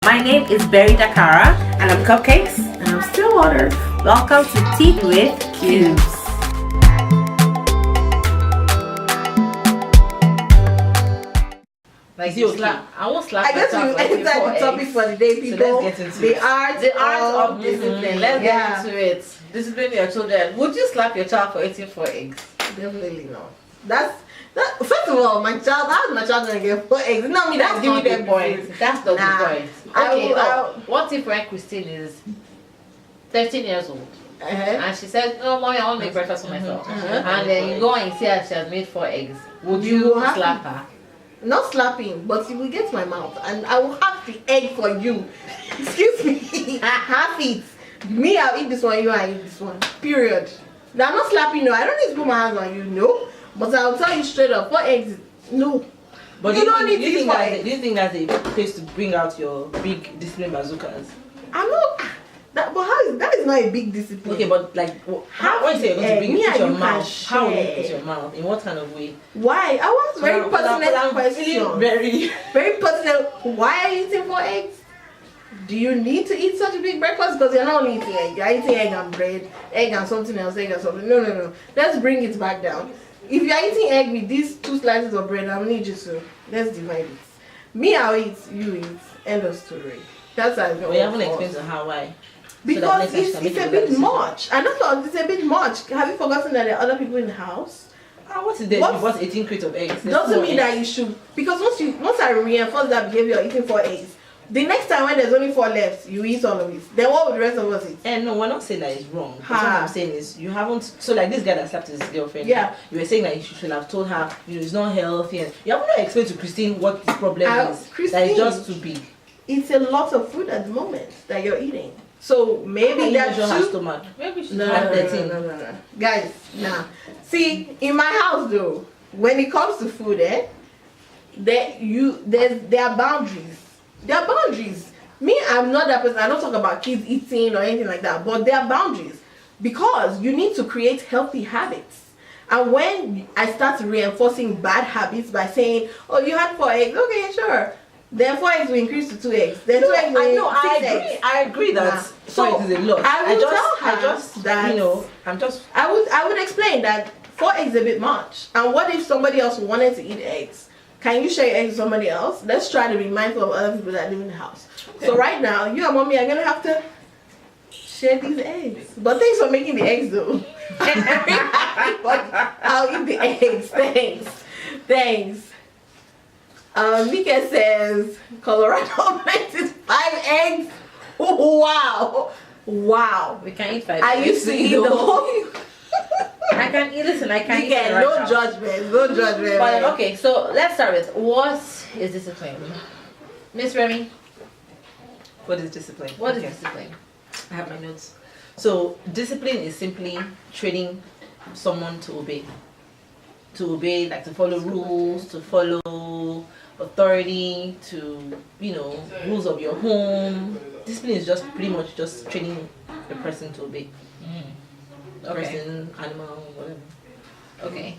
My name is Dakara. And I'm Cupcakes. And I'm Stillwaters. Welcome to Tea with Cubes. Like you slap, I won't slap. I guess we entered the topic for the day, people. So let's get into the art of discipline. Let's get into it. Discipline your children. Would you slap your child for eating 4 eggs? Definitely not. That. First of all, my child, how's my child gonna get 4 eggs? It's not me that's giving them point. That's not the point. Okay, what if when Christine is 13 years old? And she says, "No, mommy, I want to make breakfast for myself." And then you go and see her; she has made 4 eggs. Would you slap her? Not slapping, but you will get to my mouth and I will have the egg for you. Excuse me. Half it. Me, I'll eat this one, you I'll eat this one. Period. Now, I'm not slapping, no. I don't need to put my hands on you, no. But I'll tell you straight up, 4 eggs, no. But you don't need to eat 4 eggs. Do you think that's a place to bring out your big discipline bazookas? I'm not. But that is not a big discipline. Okay, but like, how is it going to bring it to your mouth? How will you put your mouth? In what kind of way? Why? I was very personal question. Very personal. Why are you eating 4 eggs? Do you need to eat such a big breakfast? Because you're not only eating egg. You're eating egg and bread, egg and something else, egg and something. No. Let's bring it back down. If you're eating egg with these 2 slices of bread, I'll need you to. Let's divide it. Me, I'll eat. You eat. End of story. That's how I know. We haven't explained to her why. Because so it's a bit much. I don't know, it's a bit much. Have you forgotten that there are other people in the house? What is there? You bought 18 crates of eggs. Doesn't mean that you should. Because once I reinforce that behavior of eating 4 eggs, the next time when there's only 4 left, you eat all of it. Then what would the rest of us eat? And no, we're not saying that it's wrong. What I'm saying is you haven't. So like this guy that slapped his girlfriend. Yeah. You were saying that you should have told her, it's not healthy, and you haven't explained to Christine what the problem is. Christine, that it's just too big. It's a lot of food at the moment that you're eating. So maybe that's her stomach. Maybe she's no. Guys, nah. See, in my house though, when it comes to food, there are boundaries. There are boundaries. Me, I'm not that person. I don't talk about kids eating or anything like that. But there are boundaries because you need to create healthy habits. And when I start reinforcing bad habits by saying, "Oh, you had 4 eggs, okay, sure." Then 4 eggs will increase to 2 eggs. Then 2 eggs will increase to 6 eggs. I agree that 4 eggs is a lot. I would explain that 4 eggs is a bit much. And what if somebody else wanted to eat eggs? Can you share your eggs with somebody else? Let's try to be mindful of other people that live in the house. Okay. So right now, you and mommy are gonna have to share these eggs. But thanks for making the eggs though. I'll eat the eggs. Thanks. Mika says Colorado makes it 5 eggs. Wow. We can eat 5 I used to eat the whole. I can eat. Listen, I can eat. No judgment. But okay, so let's start with what is discipline, Miss Remy? What is discipline? What is discipline? I have my notes. So discipline is simply training someone to obey. Like to follow rules, to follow authority, to rules of your home. Discipline is just pretty much just training the person to obey. Person, animal, whatever. Okay.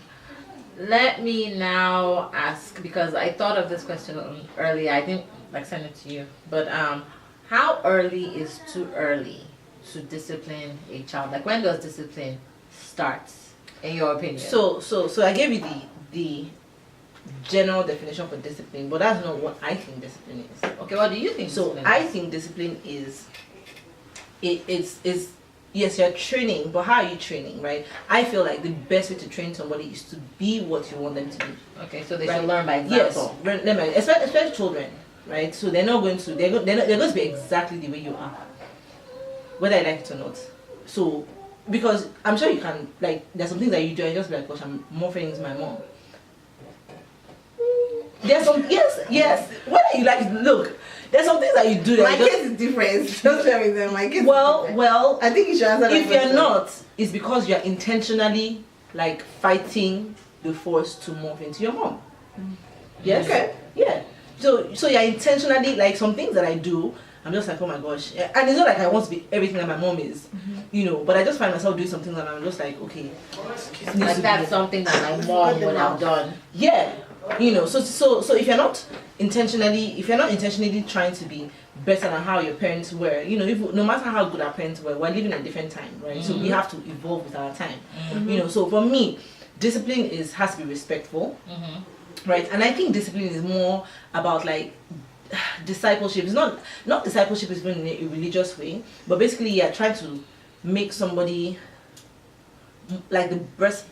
Let me now ask, because I thought of this question earlier. I didn't send it to you, but how early is too early to discipline a child? Like when does discipline start, in your opinion? So I gave you the general definition for discipline, but that's not what I think discipline is. Okay, what do you think? So I think discipline is yes, you're training, but how are you training, right? I feel like the best way to train somebody is to be what you want them to be. Okay, so they should learn by example. Yes, especially children, right? So they're going to be exactly the way you are, whether I like it or not. So because I'm sure you can, there's some things that you do and just be like, gosh, I'm more friendly with my mom. There's some yes. Whether you look, there's some things that you do. My case is different. Just tell me that my case. Well. I think you should answer that question. If you're not, it's because you're intentionally fighting the force to move into your mom. Yes. Okay. Yeah. So you're intentionally some things that I do. I'm just like, oh my gosh, and it's not like I want to be everything that my mom is, But I just find myself doing something that I'm just like, okay, that's something that my mom would have done. Yeah. So if you're not intentionally trying to be better than how your parents were. You know, if, no matter how good our parents were, we're living in a different time, right? So we have to evolve with our time. You know, so for me, discipline has to be respectful, right? And I think discipline is more about like discipleship. It's not discipleship is in a religious way, but basically you're trying to make somebody like the best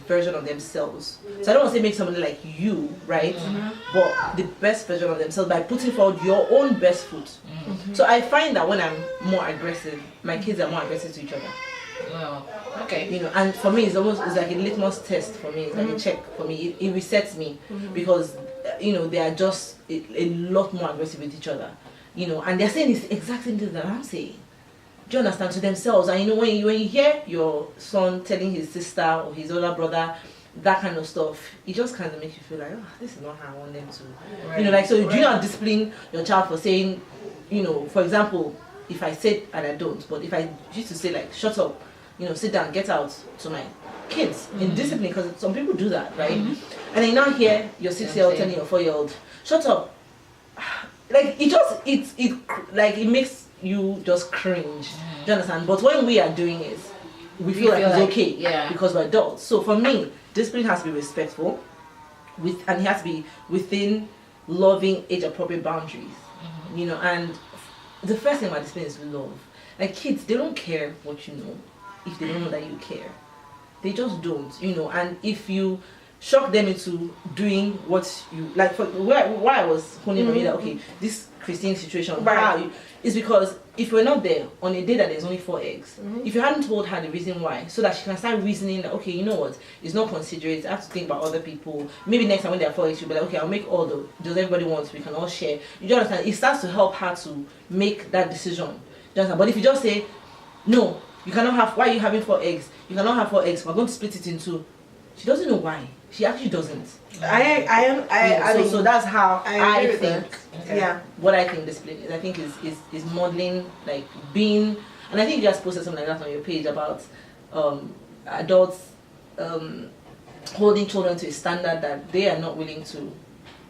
version of themselves. So I don't want to say make somebody like you, right? But the best version of themselves by putting forward your own best foot. So I find that when I'm more aggressive, my kids are more aggressive to each other. Wow. Okay. You know, and for me it's like a litmus test for me. It's like a check for me. It resets me because you know, they are just a lot more aggressive with each other. You know, and they're saying the exact same thing that I'm saying. Do you understand? To themselves. And you know, when you hear your son telling his sister or his older brother that kind of stuff, it just kind of makes you feel like, oh, this is not how I want them to. Right. You know, like, so do you not discipline your child for saying, you know, for example, if I said, and I don't, but if I used to say like, shut up, you know, sit down, get out, to my kids in discipline, because some people do that, right? And then now hear your 6-year-old telling your 4-year-old, shut up. Like, it makes you just cringe. Do you understand? But when we are doing it, we feel like it's okay because we're adults. So for me, discipline has to be respectful, and it has to be within loving, age-appropriate boundaries. You know, and the first thing about discipline is love. Like, kids, they don't care what you know if they don't know that you care. They just don't, you know. And if you shock them into doing what you like, for why I was honing on that, okay, this Christine situation, is because if we're not there on a day that there's only 4 eggs, if you hadn't told her the reason why, so that she can start reasoning that, okay, you know what, it's not considerate, I have to think about other people. Maybe next time when there are 4 eggs, she'll be like, okay, I'll make all does everybody wants, we can all share. You do understand? It starts to help her to make that decision. Do you understand? But if you just say, no, you cannot have, why are you having 4 eggs? You cannot have 4 eggs, we're going to split it in 2. She doesn't know why. She actually doesn't. So that's how I think. Yeah. What I think discipline is. I think is modeling, like being, and I think you guys posted something like that on your page about adults holding children to a standard that they are not willing to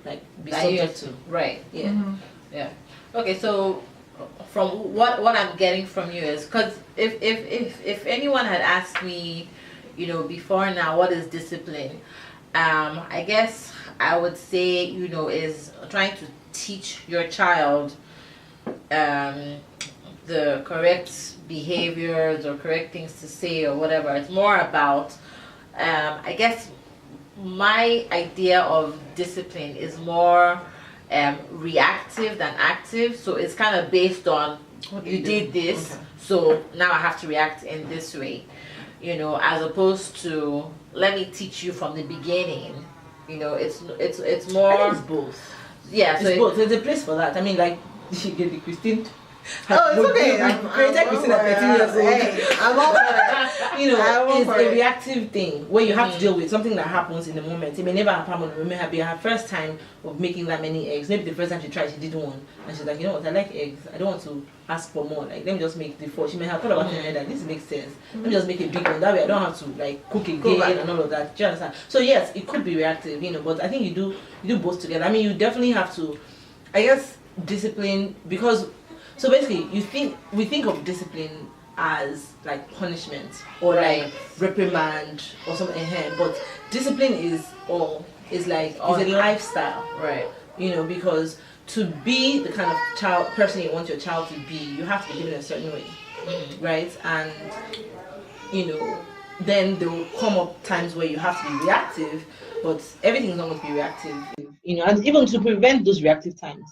like be subject to. Right. Yeah. Yeah. Okay. So from what I'm getting from you is, because if anyone had asked me, you know, before now, what is discipline? I guess I would say, you know, is trying to teach your child the correct behaviors or correct things to say or whatever. It's more about, I guess, my idea of discipline is more reactive than active. So it's kind of based on, you did this, so now I have to react in this way. You know, as opposed to, let me teach you from the beginning. You know, it's more. I think it's both. Yeah, so it's both. There's a place for that. I mean, like, you get the Christine. Oh, it's okay. We created Christine at 13 years old. Hey, I'm over it. You know, it's a reactive thing where you have to deal with something that happens in the moment. It may never happen when women have her first time of making that many eggs. Maybe the first time she tried, she did one, and she's like, you know what, I like eggs. I don't want to ask for more. Like, let me just make the 4. She may have thought about it in her head that this makes sense. Let me just make a big one. That way, I don't have to like cook again and all of that. Do you understand? So yes, it could be reactive, you know, but I think you do both together. I mean, you definitely have to, I guess, discipline, because. So basically, we think of discipline as like punishment or like reprimand or something, but discipline is like a lifestyle, right? You know, because to be the kind of person you want your child to be, you have to be given a certain way, right? And you know, then there will come up times where you have to be reactive, but everything is not going to be reactive, you know. And even to prevent those reactive times,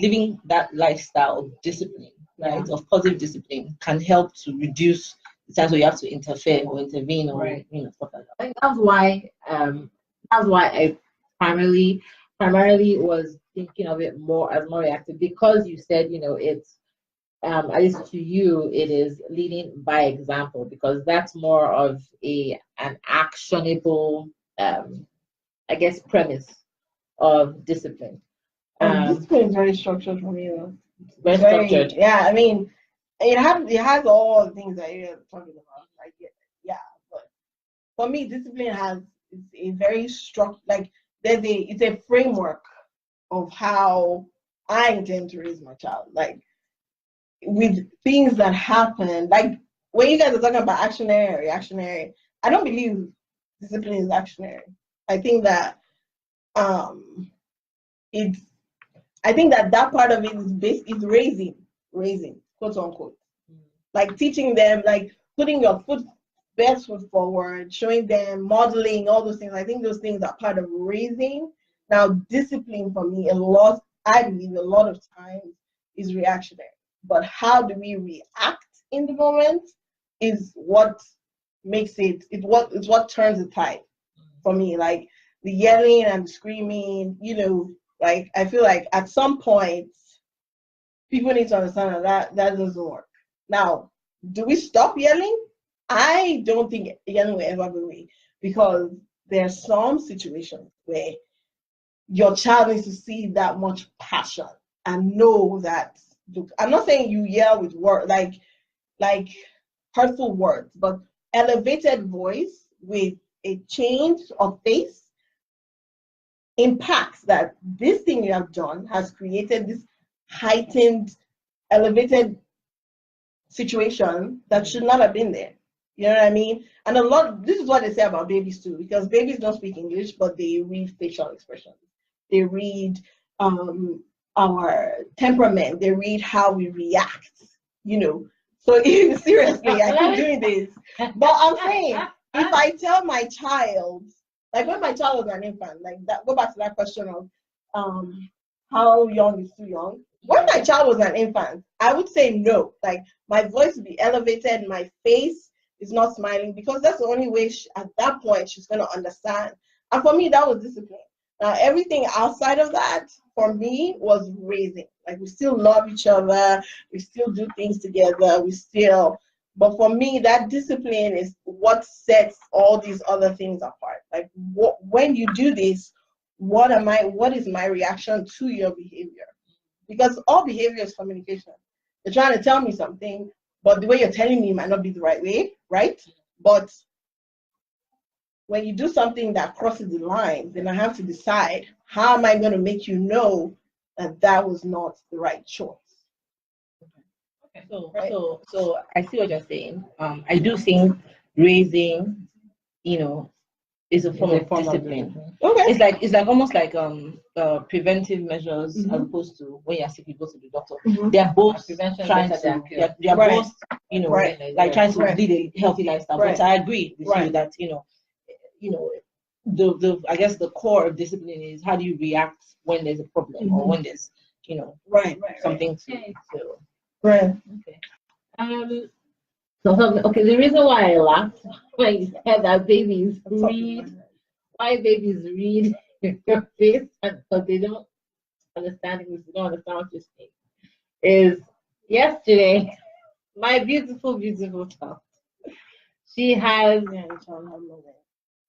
living that lifestyle of discipline, right, of positive discipline, can help to reduce the times where you have to interfere or intervene or you know, stuff like that. I think that's why I primarily was thinking of it more as more reactive, because you said, you know, it's at least to you it is leading by example, because that's more of an actionable I guess premise of discipline. Discipline is very structured for me, though. Very structured. Yeah, I mean, it has all the things that you're talking about. Like, yeah, but for me, discipline has a very structured, like it's a framework of how I intend to raise my child. Like with things that happen, like when you guys are talking about actionary, reactionary, I don't believe discipline is actionary. I think that it's I think that part of it is raising, quote unquote. Like teaching them, like putting your best foot forward, showing them, modeling, all those things. I think those things are part of raising. Now, discipline for me, I believe a lot of times is reactionary. But how do we react in the moment is what makes it's what turns the tide for me. Like the yelling and screaming, like I feel like at some point people need to understand that doesn't work. Now, do we stop yelling? I don't think yelling will ever go away, because there are some situations where your child needs to see that much passion and know that. Look, I'm not saying you yell with words like hurtful words, but elevated voice with a change of face impacts that this thing you have done has created this heightened, elevated situation that should not have been there. You know what I mean? And this is what they say about babies too, because babies don't speak English, but they read facial expressions. They read our temperament. They read how we react, So seriously, I keep doing this. But I'm saying, if I tell my child, like when my child was an infant, like that, go back to that question of how young is too young. When my child was an infant, I would say no. Like my voice would be elevated, my face is not smiling, because that's the only way at that point she's going to understand. And for me, that was discipline. Now, everything outside of that, for me, was raising. Like, we still love each other. We still do things together. But for me, that discipline is what sets all these other things apart. Like, when you do this, what is my reaction to your behavior? Because all behavior is communication. You're trying to tell me something, but the way you're telling me might not be the right way, right? But when you do something that crosses the line, then I have to decide, how am I going to make you know that was not the right choice? Okay. So I see what you're saying. I do think raising, is a form of discipline. Okay. It's like almost like preventive measures, as opposed to when you're sick, you go to the doctor. They're both trying to, they're both, like trying to lead a healthy lifestyle. But I agree with you that the I guess the core of discipline is, how do you react when there's a problem or when there's something to. Right. Okay. Okay, the reason why I laughed when you said that why babies read your face, because they don't understand English, they don't understand what you're saying, is yesterday, my beautiful, beautiful child, she has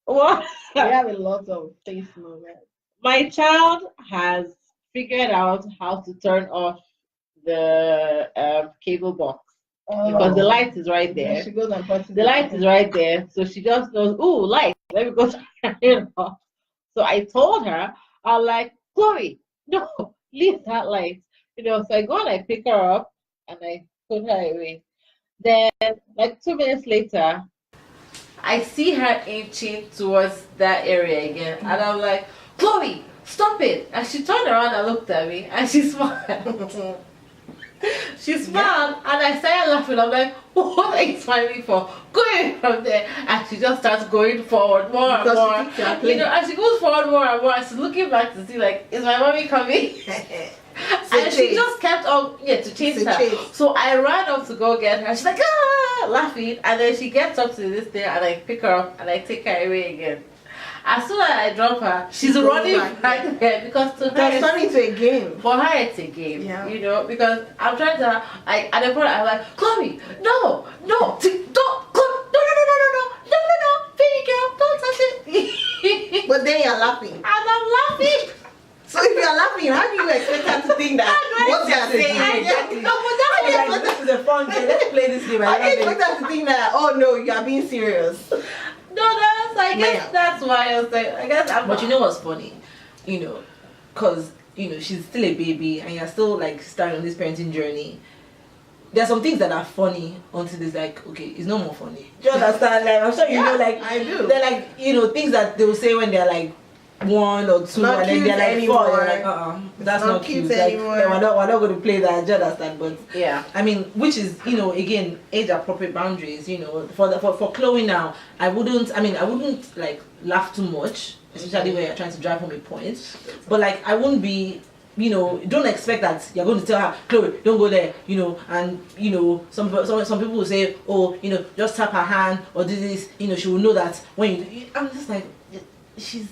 what? We have a lot of face moments. My child has figured out how to turn off the cable box. Because the light is right there. She goes and puts the light is right there, so she just goes, "Ooh, light! Let me go turn it off." So I told her, I'm like, "Chloe, no, leave that light." So I go and I pick her up and I put her away. Then, like 2 minutes later, I see her inching towards that area again, and I'm like, "Chloe, stop it!" And she turned around and looked at me, and she smiled. She smiled, and I started laughing. I'm like, "What are you smiling for? Go in from there." And she just starts going forward more and more. And she goes forward more and more. And she's looking back to see, like, is my mommy coming? And she just kept on, to chase her. So I ran up to go get her. She's like, laughing. And then she gets up to this thing, and I pick her up and I take her away again. As soon as I drop her, she's running back there, because to her, it's turning to a game. For her, it's a game, because I'm trying to, at the point, I'm like, "Chloe, no, don't, no, baby girl, don't touch it." But then you're laughing. And I'm laughing. So if you're laughing, how do you expect her to think that what you're saying? No, but that's this is a fun game. Let's play this game. How do you expect her to think that, oh no, you are being serious? No, I guess that's why I was like, but you know what's funny? Because she's still a baby and you're still like starting on this parenting journey, there are some things that are funny until it's like, okay, it's no more funny. Do you understand? Like, I'm sure you know, like, I do. They're like, things that they will say when they're like 1 or 2, Not and then they're like anymore. 4. You're like, that's not cute. Like, anymore. we're not going to play that. Do you understand? But Yeah. I mean, which is, again, age appropriate boundaries. For Chloe now, I wouldn't like laugh too much, especially when you're trying to drive home a point. But like, I wouldn't be. Don't expect that you're going to tell her, Chloe, don't go there, and some people will say, oh, just tap her hand or do this, she will know that when I'm just like, she's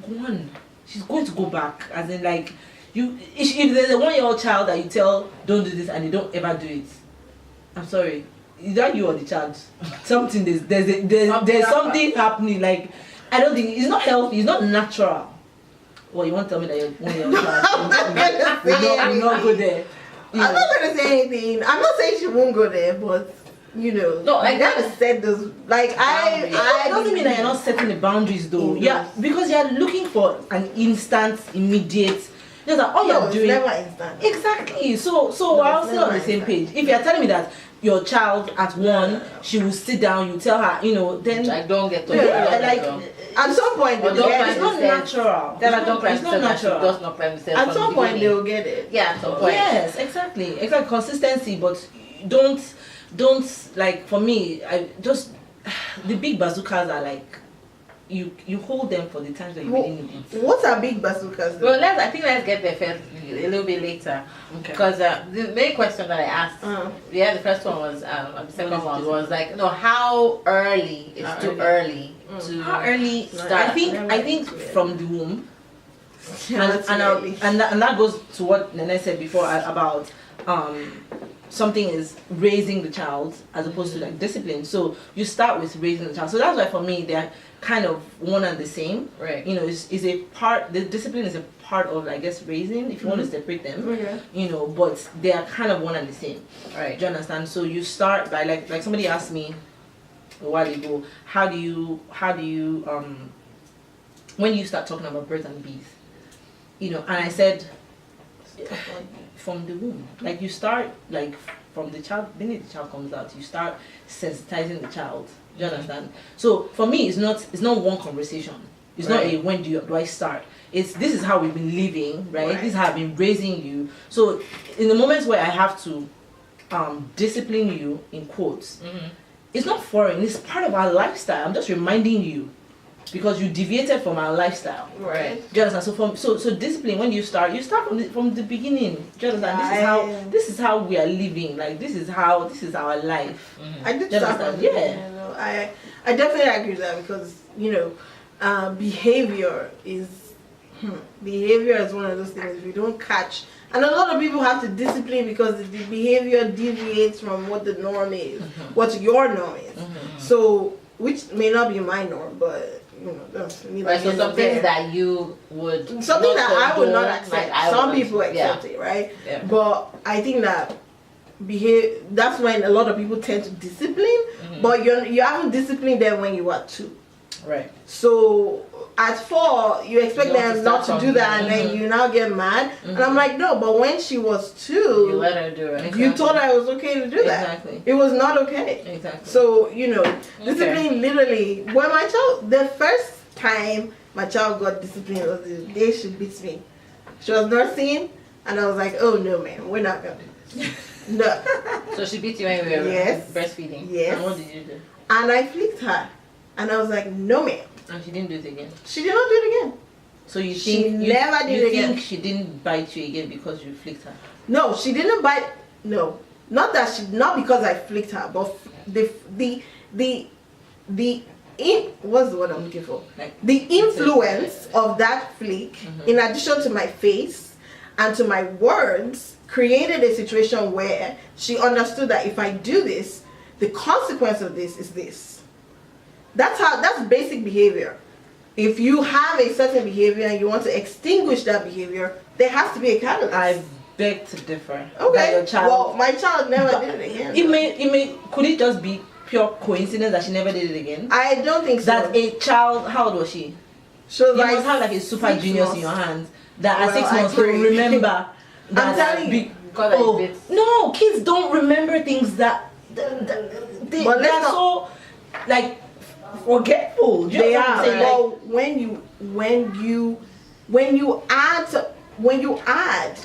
gone, she's going to go back, as in like, if there's a 1-year-old child that you tell don't do this and they don't ever do it, I'm sorry, is that you or the child? Something there's something happening. Like, I don't think it's not healthy, it's not natural. Well, you want to tell me that you're 1-year-old child? We'll not go there. I'm not gonna say anything. I'm not saying she won't go there, but No, I gotta set those. Like it doesn't mean that you're not setting the boundaries, though. Yeah, because you're looking for an instant, immediate. Just like all you're doing. It's never instant. Exactly. So we're still on the same page. If you're telling me that your child at 1, she will sit down, you tell her, then I don't get to at some point they'll get it's it. not natural. It's not natural. At some point they'll get it. Yeah, at some point. Yes, exactly. Consistency, but don't like, for me, I just, the big bazookas are like, you hold them for the times that you really need it. What are big bazookas? Well, let's get there first, a little bit later, because the main question that I asked, the first one was, the second one was like, how early is too early to how early start? I think from the womb, and that goes to what Nene said before about something is raising the child as opposed to like discipline. So you start with raising the child. So that's why for me they're kind of one and the same. Right. Is a part. The discipline is a part of, I guess, raising. If you want to separate them, but they are kind of one and the same. Right. Do you understand? So you start by like somebody asked me a while ago, how do you when you start talking about birds and bees, and I said, from the womb, like you start like from the child, the minute the child comes out, you start sensitizing the child. Do you understand? So for me, it's not one conversation. It's not a when do I start. It's this is how we've been living, right? This is how I've been raising you. So in the moments where I have to discipline you in quotes, it's not foreign. It's part of our lifestyle. I'm just reminding you because you deviated from our lifestyle. Right. Do you understand? So discipline, when you start from the beginning. Do you understand? This is how we are living. Like this is our life. I did Do you start understand? from I definitely agree with that because behavior is one of those things we don't catch, and a lot of people have to discipline because the behavior deviates from what the norm is, what your norm is. So which may not be my norm, but that's me. Right, so some things that you would something that I would not accept. Like Some people accept it, right? Yeah. But I think that that's when a lot of people tend to discipline, but you haven't disciplined them when you were 2. Right. So at 4, you expect them not to do that, and then you now get mad. And I'm like, no, but when she was 2, you let her do it. You told her it was okay to do that. Exactly. It was not okay. Exactly. So discipline literally. When the first time my child got disciplined was the day she beat me. She was nursing, and I was like, oh no, man, we're not gonna do this. No. So she beat you when you were breastfeeding? Yes. And what did you do? And I flicked her. And I was like, no, ma'am. And she didn't do it again? She did not do it again. So you She think never did it again. You think she didn't bite you again because you flicked her? No, she didn't bite. No. Not because I flicked her, but what's the word I'm looking for? The influence of that flick, in addition to my face and to my words, created a situation where she understood that if I do this, the consequence of this is this. That's basic behavior. If you have a certain behavior and you want to extinguish that behavior, there has to be a catalyst. I beg to differ. Okay. Your child, well, my child never did it again. Could it just be pure coincidence that she never did it again? I don't think so. That a child, how old was she? She was You like must have like a super 6 genius months. in your hands that at Well, 6 I months will pray. remember. I'm telling you. God, I Oh bet. no, kids don't remember things that they But let's are not- so like forgetful. Do you They know what I'm are. saying? Like, Well, when you add,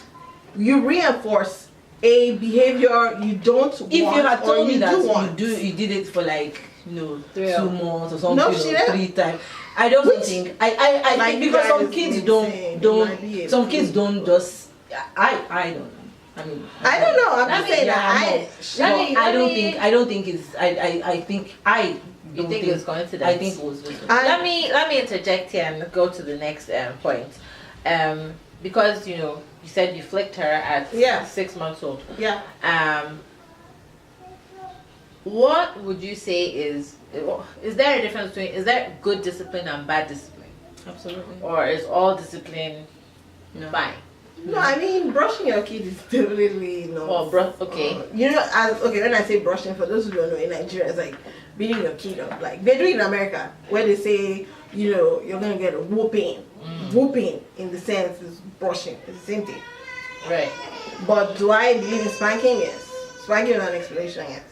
you reinforce a behavior you don't want. if you had or told me you that do want. you did it for like 3 2 months or something, No, or she didn't. 3 times, I don't Which- think I like think you because some guys kids been don't saying, it might be a some kids fluke. don't just I don't know. I mean I don't know. I'm Let just me- saying yeah, that I know. Let But me- I don't let me- think it's I think I You don't think it's coincidence? I think it was Let me interject here and go to the next point. Because you said you flicked her at Yeah. 6 months old. Yeah. What would you say is there a difference between, is there good discipline and bad discipline, absolutely or is all discipline no. fine? No, I mean brushing your kid is definitely not. Well, okay. When I say brushing, for those who don't know, in Nigeria, it's like beating your kid up. Like they do it in America, where they say, you're gonna get a whooping. Whooping, in the sense, is brushing. It's the same thing. Right. But do I believe in spanking? Yes. Spanking without an explanation, yes.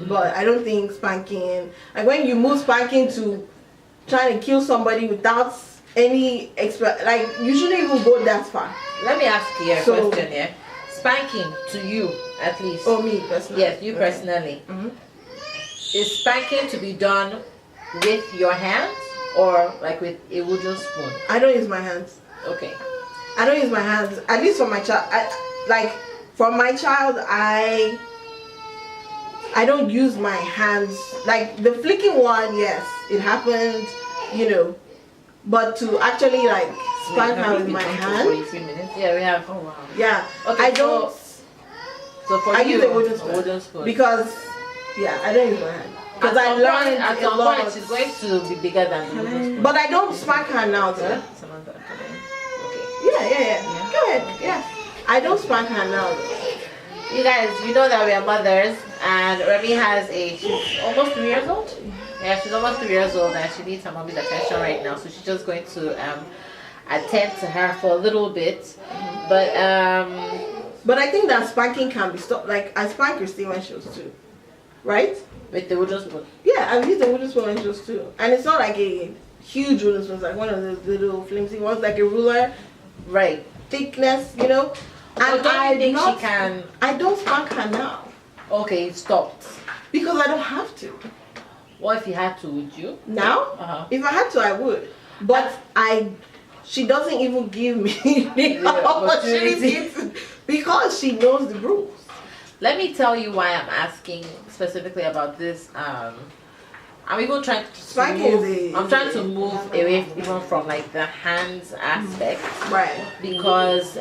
But I don't think spanking, like when you move spanking to trying to kill somebody without any like you shouldn't even go that far. Let me ask you a So- question here. Spanking, to you at least. Oh, me personally. Yes, you Okay. personally. Mhm. Is spanking to be done with your hands or like with a wooden spoon? I don't use my hands. Okay. I don't use my hands. At least for my child. For my child, I don't use my hands. Like the flicking one, yes, it happened, But to actually like spank her with my hand, 43 minutes. Yeah, we have. Oh wow. yeah, Okay, I don't. So for I you, use a wooden spoon. Because, yeah, I don't use my hand. Because I learned at a some lot. point, it's going to be bigger than the wooden spoon. But I don't spank her now, though. Samantha, come on. Okay. Yeah. Go ahead. Yeah. I don't spank her now, though. You guys, you know that we are mothers, and Remy she's almost 3 years old. Yeah, she's almost 3 years old, and she needs her mommy's attention right now. So she's just going to attend to her for a little bit. But I think that spanking can be stopped. Like, I spanked Christine when she was 2. Right? with the wooden spoon. Yeah, I've used the wooden spoon when she was 2. And it's not like a huge wooden spoon. It's like one of those little flimsy ones, like a ruler. Right. Thickness, And But don't you think she can? I don't spank her now. Okay, it stopped. Because I don't have to. What if you had to? Would you? Now? Uh-huh. If I had to, I would. But she doesn't even give me the opportunity because she knows the rules. Let me tell you why I'm asking specifically about this. I'm even trying to move away even from like the hands aspect, Right. because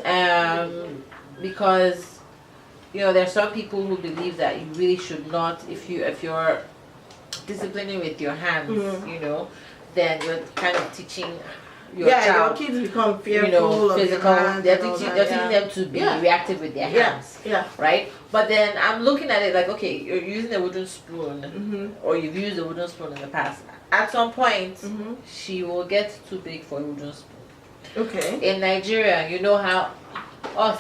there's some people who believe that you really should not, if you're disciplining with your hands, then you're kind of teaching your child, your kids become fearful of physical. your hands They're and all teaching that, them to be reactive with their hands. Yeah. Right? But then I'm looking at it like, okay, you're using a wooden spoon, or you've used a wooden spoon in the past. At some point, she will get too big for a wooden spoon. Okay. In Nigeria, you know how go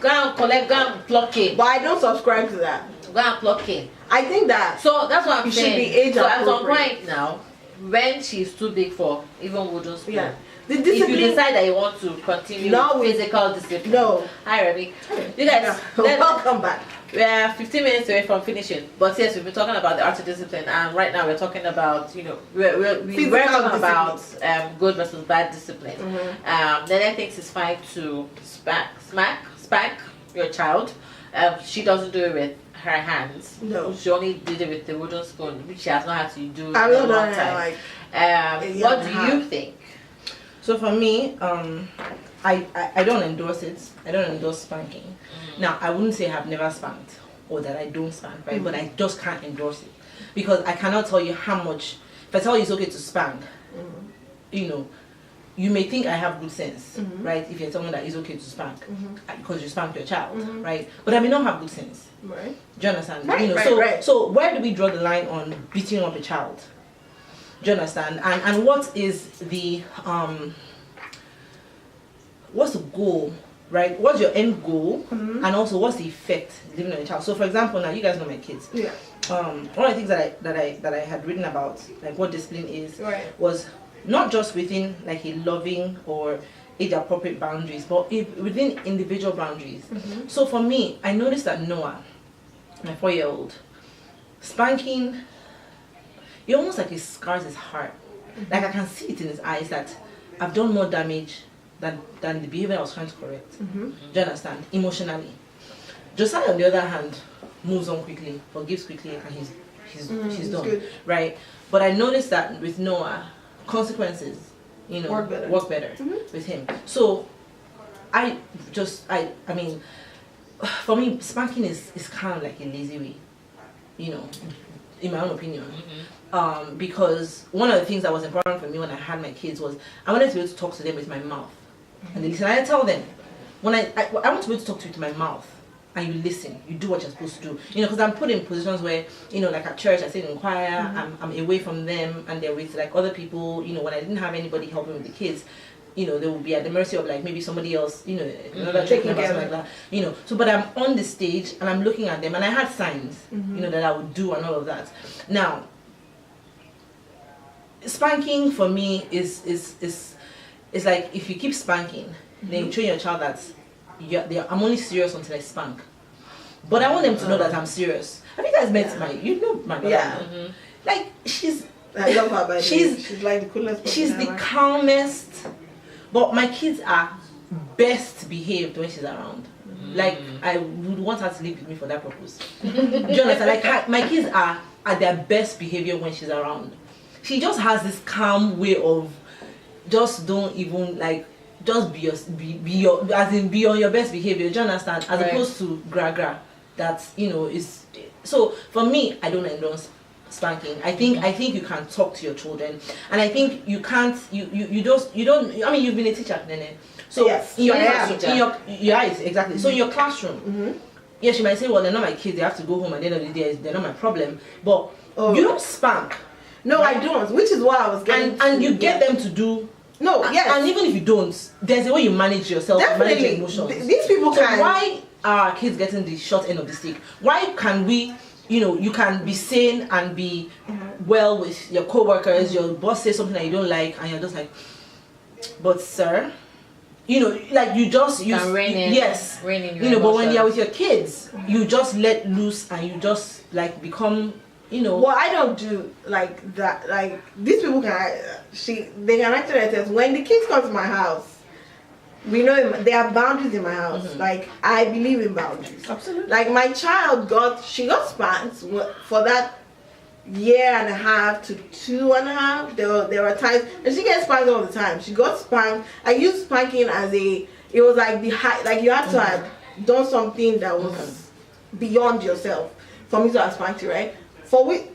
and collect, go and pluck it. But I don't subscribe to that. Go and pluck it. I think that So that's what I'm it should saying. be age so at some appropriate. point now, when she's too big for even wooden spoon, the if you discipline. decide that you want to continue No, with physical discipline. No. Hi, Remy. You guys, Welcome back. we are 15 minutes away from finishing. But yes, we've been talking about the art of discipline, and right now we're talking about, we're Physical talking about good versus bad discipline. Nene thinks it's fine to spank your child. She doesn't do it with her hands. No. She only did it with the wooden spoon, which she has not had to do I in a will long not time. like. What do you think? So for me, I don't endorse it. I don't endorse spanking. Now, I wouldn't say I've never spanked or that I don't spank, right? But I just can't endorse it because I cannot tell you how much. If I tell you it's okay to spank, you may think I have good sense, right? If you're someone that is okay to spank because you spank your child, right? But I may not have good sense. Right. Do you understand? Right, right. So where do we draw the line on beating up a child? Do you understand? And what is the what's the goal, right? What's your end goal, and also what's the effect living on a child? So, for example, now you guys know my kids. Yeah. One of the things that I had written about, like what discipline is, Right. was not just within like a loving or age appropriate boundaries, but within individual boundaries. So for me, I noticed that Noah, my 4-year-old, spanking, it almost like it scars his heart. Like I can see it in his eyes that I've done more damage than the behavior I was trying to correct. Do you understand? Emotionally. Josiah, on the other hand, moves on quickly, forgives quickly, and he's done. good. Right? But I noticed that with Noah, consequences, you know, work better with him. So I mean, for me, spanking is kind of like a lazy way, you know, in my own opinion. Because one of the things that was important for me when I had my kids was I wanted to be able to talk to them with my mouth. And they listen. I tell them, when I want to be able to talk to you with my mouth, and you listen, you do what you're supposed to do. You know, because I'm put in positions where, you know, like at church, I sit in choir, I'm away from them, and they're with like other people. You know, when I didn't have anybody helping with the kids, you know, they will be at the mercy of like maybe somebody else, you know, another church member, something like that. You know, so but I'm on the stage and I'm looking at them, and I had signs, you know, that I would do and all of that. Now, spanking for me is like if you keep spanking, then you train your child that I'm only serious until I spank. But I want them to know that I'm serious. Have you guys met my brother? Yeah. Like she's I love her, by the way. She's like the coolest person she's the ever. calmest. But my kids are best behaved when she's around. Like I would want her to live with me for that purpose. Do you understand? Like my kids are at their best behavior when she's around. She just has this calm way of just don't even like just be on your best behavior. Do you understand? As opposed to gra that, you know, is so for me I don't endorse spanking. I think you can talk to your children, and I think you can't you don't I mean you've been a teacher, Nene. So yes, in your classroom, exactly. So in your classroom, yes, you might say, well, they're not my kids, they have to go home, and at the end of the day they're not my problem. But you don't spank. No, right? I don't, which is what I was getting and you get them to do. No, yes. And even if you don't, there's a way you manage yourself, definitely. Manage your emotions. These people so can. Why are our kids getting the short end of the stick? Why can we, you know, you can be sane and be well with your co-workers, your boss says something that you don't like, and you're just like, but sir, you know, like you rein in your you know, but when emotions. you're with your kids, you just let loose and you just like become, you know. Well, I don't do like that. Like these people can, they can actually test. When the kids come to my house, we know there are boundaries in my house. Like I believe in boundaries. Absolutely. Like my child got spanked for that 1.5 to 2.5. There were times, and she gets spanked all the time. She got spanked. I used spanking as it was like the high, like you had to have done something that was beyond yourself for me to have spanked you, right?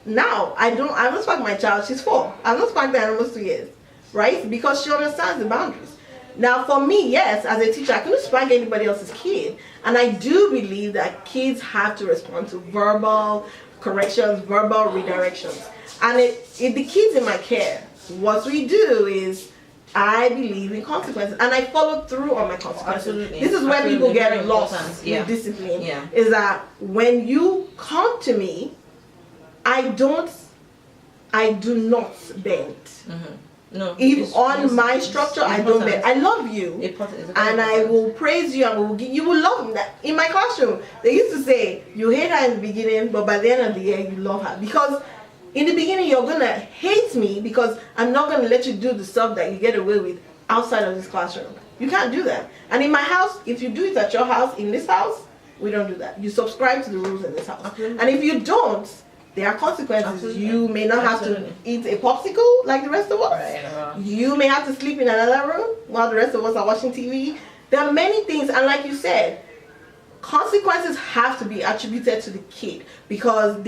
Now I don't spank my child. She's 4. I've not spanked her in almost 2 years, right? Because she understands the boundaries. Now for me, yes, as a teacher, I couldn't spank anybody else's kid, and I do believe that kids have to respond to verbal corrections, verbal redirections. And if the kids in my care, what we do is I believe in consequences, and I follow through on my consequences. Absolutely. This is where people get lost in discipline. Is that when you come to me, I do not bend. No. If on my structure, I don't bend. I love you, and I will praise you, and you will love me. In my classroom, they used to say you hate her in the beginning, but by the end of the year, you love her. Because in the beginning, you're gonna hate me because I'm not gonna let you do the stuff that you get away with outside of this classroom. You can't do that. And in my house, if you do it at your house, in this house, we don't do that. You subscribe to the rules in this house. Absolutely. And if you don't, there are consequences. Absolutely. You may not have to eat a popsicle like the rest of us. Right. You may have to sleep in another room while the rest of us are watching TV. There are many things, and like you said, consequences have to be attributed to the kid because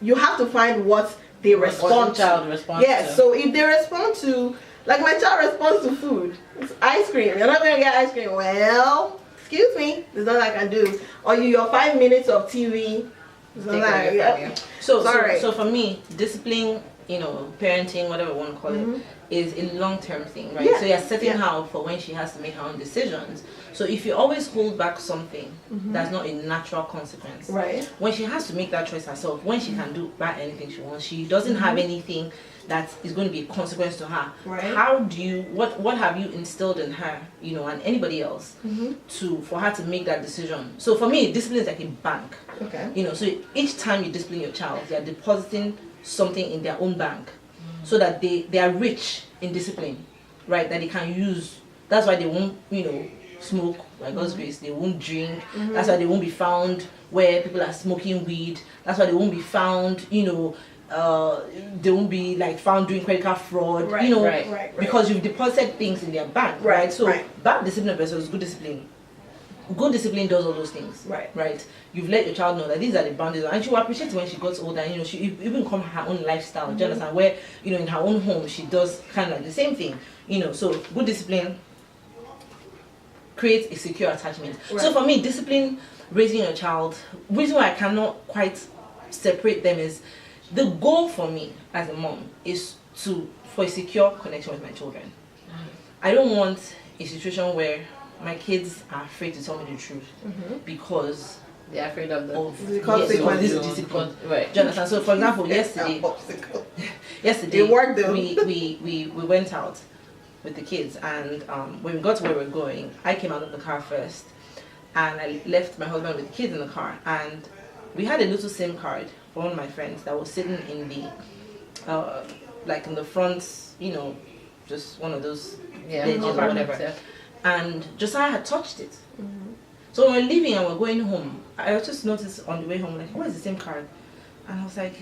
you have to find what they respond to. Child responds Yes, so if they respond to, like my child responds to food, it's ice cream. You're not gonna get ice cream. Well, excuse me, there's nothing I can do. Or your 5 minutes of TV. So for me, discipline parenting, whatever you want to call it, is a long-term thing, right? Yeah. So you're setting Yeah. her up for when she has to make her own decisions. So if you always hold back something, that's not a natural consequence. Right. When she has to make that choice herself, when she can do buy anything she wants, she doesn't have anything that is going to be a consequence to her. Right. How do you what have you instilled in her, and anybody else for her to make that decision? So for me, discipline is like a bank. Okay. So each time you discipline your child, they are depositing something in their own bank, so that they are rich in discipline, right? That they can use. That's why they won't, smoke. By God's grace, they won't drink. That's why they won't be found where people are smoking weed. That's why they won't be found, they won't be like found doing credit card fraud. Right, right. Because you've deposited things in their bank, right? So bad discipline versus good discipline. Good discipline does all those things, right? You've let your child know that these are the boundaries, and she will appreciate it when she gets older. And she even become her own lifestyle. Do you understand? Where in her own home she does kind of like the same thing. So good discipline creates a secure attachment. So for me, discipline, raising a child, reason why I cannot quite separate them is the goal for me as a mom is for a secure connection with my children. I don't want a situation where my kids are afraid to tell me the truth because they're afraid of the consequences. This discipline. Right. Do you understand? So for example, yesterday it worked though. we went out with the kids, and when we got to where we're going, I came out of the car first, and I left my husband with the kids in the car, and we had a little SIM card for one of my friends that was sitting in the like in the front, just one of those benches or whatever. And Josiah had touched it. So when we're leaving and we're going home, I just noticed on the way home, like, what is the SIM card? And I was like,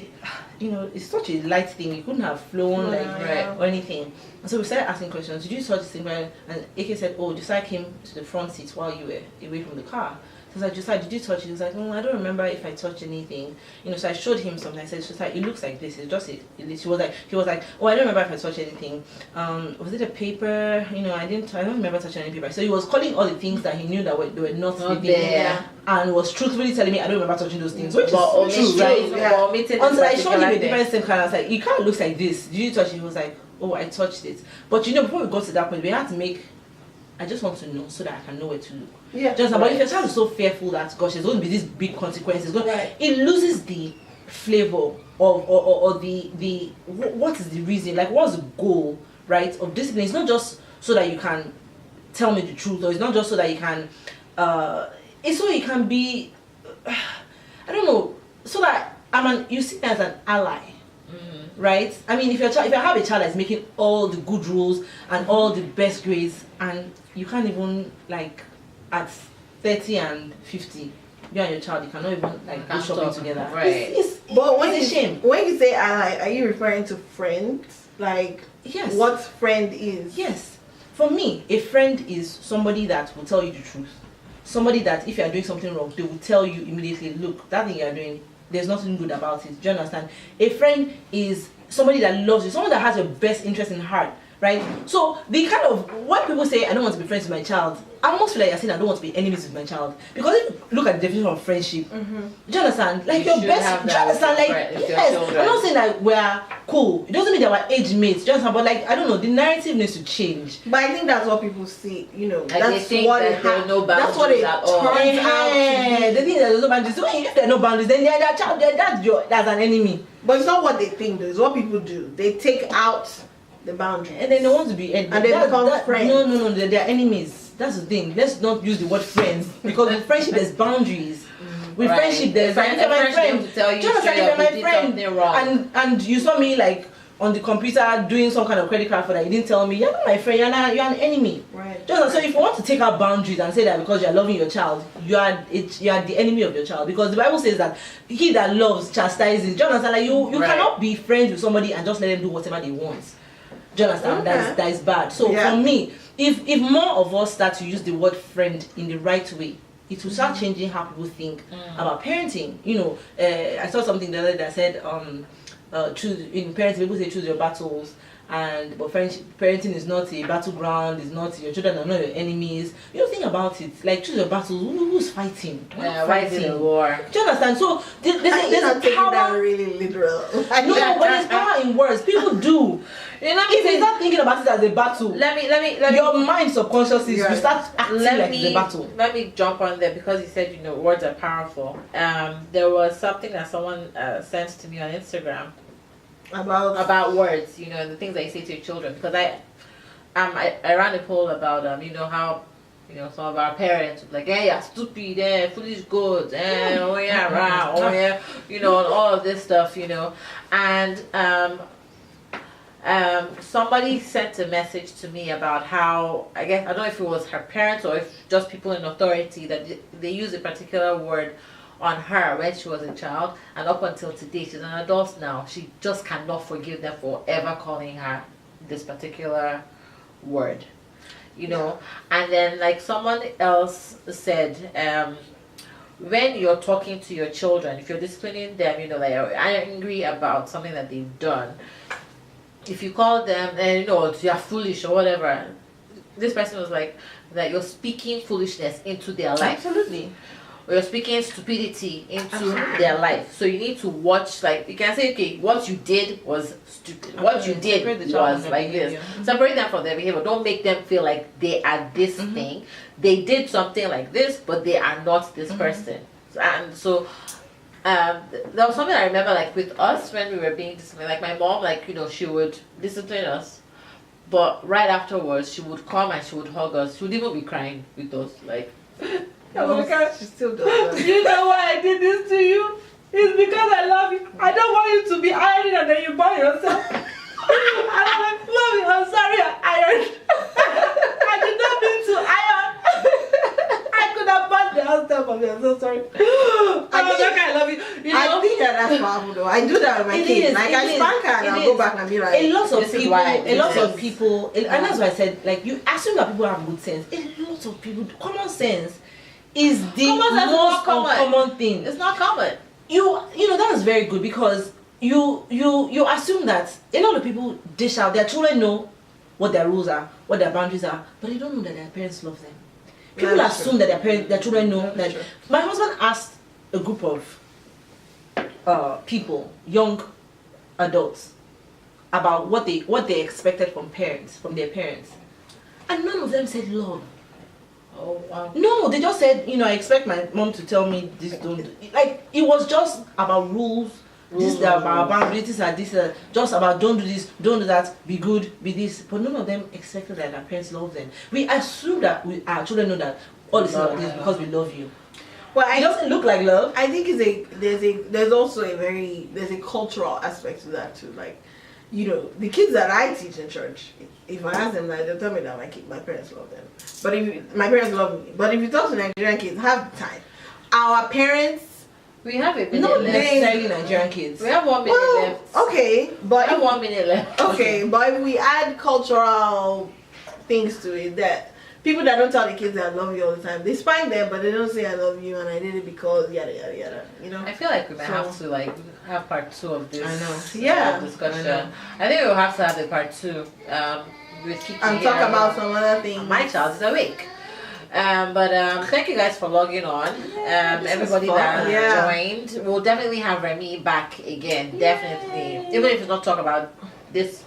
it's such a light thing. You couldn't have flown or anything. And so we started asking questions. Did you touch the SIM card? And AK said, oh, Josiah came to the front seat while you were away from the car. So I was like, Josiah, did you touch it? He was like, I don't remember if I touched anything. So I showed him something. I said, Josiah, it looks like this. It's just he was like, oh, I don't remember if I touched anything. Was it a paper? I don't remember touching any paper. So he was calling all the things that he knew that they were not there, and was truthfully telling me I don't remember touching those things, which is true, right? Yeah. Until I showed him a different SIM card, I was like, it kind of looks like this. Did you touch it? He was like, oh, I touched it. But before we got to that point, we had to make. I just want to know so that I can know where to look. Yeah. But if your child is so fearful that gosh, there's going to be these big consequences, it loses the flavor or the what is the reason? Like, what's the goal, right, of discipline? It's not just so that you can tell me the truth, or it's not just so that you can. It's so you can be. I don't know. So that you see me as an ally. Right? I mean, if I have a child that's making all the good rules and all the best grades, and you can't even, like, at 30 and 50, you and your child, you cannot even, like, go shopping together. Right. But it's a shame. When you say ally, are you referring to friends? Like, yes. What friend is? Yes. For me, a friend is somebody that will tell you the truth. Somebody that, if you are doing something wrong, they will tell you immediately, look, that thing you are doing, there's nothing good about it. Do you understand? A friend is somebody that loves you, someone that has your best interest in heart, right? So the kind of, when people say I don't want to be friends with my child, I almost feel like you're saying I don't want to be enemies with my child. Because if you look at the definition of friendship, do you understand? Like, your best, do you understand? Like, yes, I'm not saying that we're cool. It doesn't mean that we're age mates, do you understand? But like, I don't know, the narrative needs to change. But I think that's what people see, Like, that's they think what that there are no boundaries that's what it at all. turns out to be. They think there's no boundaries. So if there are no boundaries, then their child, that's an enemy. But it's not what they think, though. It's what people do. They take out the boundaries. And then they want to be and they become friends. No, they're enemies. That's the thing. Let's not use the word friends, because with friendship there's boundaries. With friendship there's like, if my friend, to tell you just like if my my friend, and you saw me like on the computer doing some kind of credit card for that, you didn't tell me, you're not my friend, you're an enemy. Right. Just so if you want to take out boundaries and say that because you're loving your child, you are the enemy of your child, because the Bible says that he that loves chastises. Do you understand? Like you cannot be friends with somebody and just let them do whatever they want. Do you understand? Okay. That is bad. So for me, if more of us start to use the word friend in the right way, it will start changing how people think about parenting. I saw something the other day that said, in parenting, people say choose your battles, but parenting is not a battleground. It's not, your children are not your enemies. You don't think about it. Like, choose your battles. Who's fighting? Why is it a war? Do you understand? So there's not a taking power. that really literal. No, but there's power in words. People do. If you start thinking about it as a battle, Let me your mind subconsciously you start acting like it's a battle. Let me jump on there because you said words are powerful. There was something that someone sent to me on Instagram about words, the things that you say to your children. Because I ran a poll about how some of our parents would be like, hey, you're stupid, foolish goats, oh yeah, rah, oh yeah, and all of this stuff, and somebody sent a message to me about how, I don't know if it was her parents or if just people in authority, that they use a particular word on her when she was a child, and up until today, she's an adult now, she just cannot forgive them for ever calling her this particular word, and then like someone else said, when you're talking to your children, if you're disciplining them, like you're angry about something that they've done, if you call them and you're foolish or whatever, this person was like that you're speaking foolishness into their life. Absolutely. Or you're speaking stupidity into their life. So you need to watch, like, you can say, okay, what you did was stupid. What you did was like this. Separate them from their behavior. Don't make them feel like they are this thing. They did something like this, but they are not this person. And so there was something I remember, like with us when we were being disciplined, like my mom, like, she would discipline us, but right afterwards she would come and she would hug us. She would even be crying with us, like, She still does that. You know why I did this to you? It's because I love you. I don't want you to be ironing and then you burn yourself. And I'm like, Mommy, I'm sorry I ironed. I did not mean to iron. I could have burned the house down, Mommy. I'm so sorry. I love you. I think that's powerful though. I do that with my kids. Like I spank her and I'll go back and be like, a lot of people, and Uh-huh. that's why I said, like, you assume that people have good sense. A lot of people, common sense is the most uncommon thing. it's not common. You know that's very good, because you assume that a lot of people dish out, their children know what their rules are, what their boundaries are, but they don't know that their parents love them. People assume that their children know that. My husband asked a group of people, young adults, about what they expected from their parents, and none of them said love. Oh wow. No, they just said, I expect my mom to tell me this, don't do. Like, it was just about rules. This about boundaries, just about don't do this, don't do that, be good, be this. But none of them expected that their parents love them. We assume that our children know that all this is because we love you. well, It doesn't look like love. I think there's also there's a cultural aspect to that too. Like, the kids that I teach in church, if I ask them that, they'll tell me that my parents love them. But my parents love me. But if you talk to Nigerian kids, half the time, our parents. We have a minute Not left. necessarily Nigerian kids. We have 1 minute left. Okay, We but have 1 minute left. okay, but if we add cultural things to it, that people that don't tell the kids that I love you all the time, they spike them, but they don't say I love you and I did it because yada yada yada. I feel like we might have to have part 2 of this. I know. Yeah. Discussion. I think we'll have to have the part 2. With Kiki And talk about some other things. My child is awake. But thank you guys for logging on. Everybody that joined. We'll definitely have Remy back again. Definitely. Even if we don't talk about this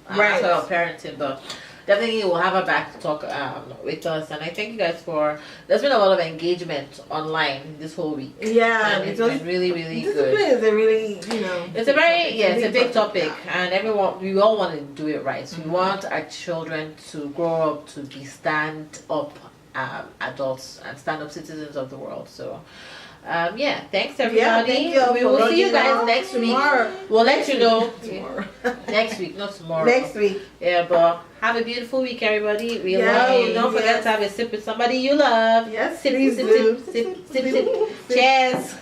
aspect of parenting, but definitely we'll have her back to talk with us. And I thank you guys there's been a lot of engagement online this whole week. Yeah. And it's been really, really good. Discipline is a really, It's a it's a big topic, and we all want to do it right. So we want our children to grow up to be stand-up adults and stand-up citizens of the world. So, thanks everybody. Yeah, thank you We will see you guys next tomorrow. week. We'll let you know Tomorrow. next week, not tomorrow. Next week. Yeah, but have a beautiful week, everybody. We Yeah, love you. Don't yes. forget to have a sip with somebody you love. Yes, Sip, please sip, do. sip, sip, sip, sip. Cheers.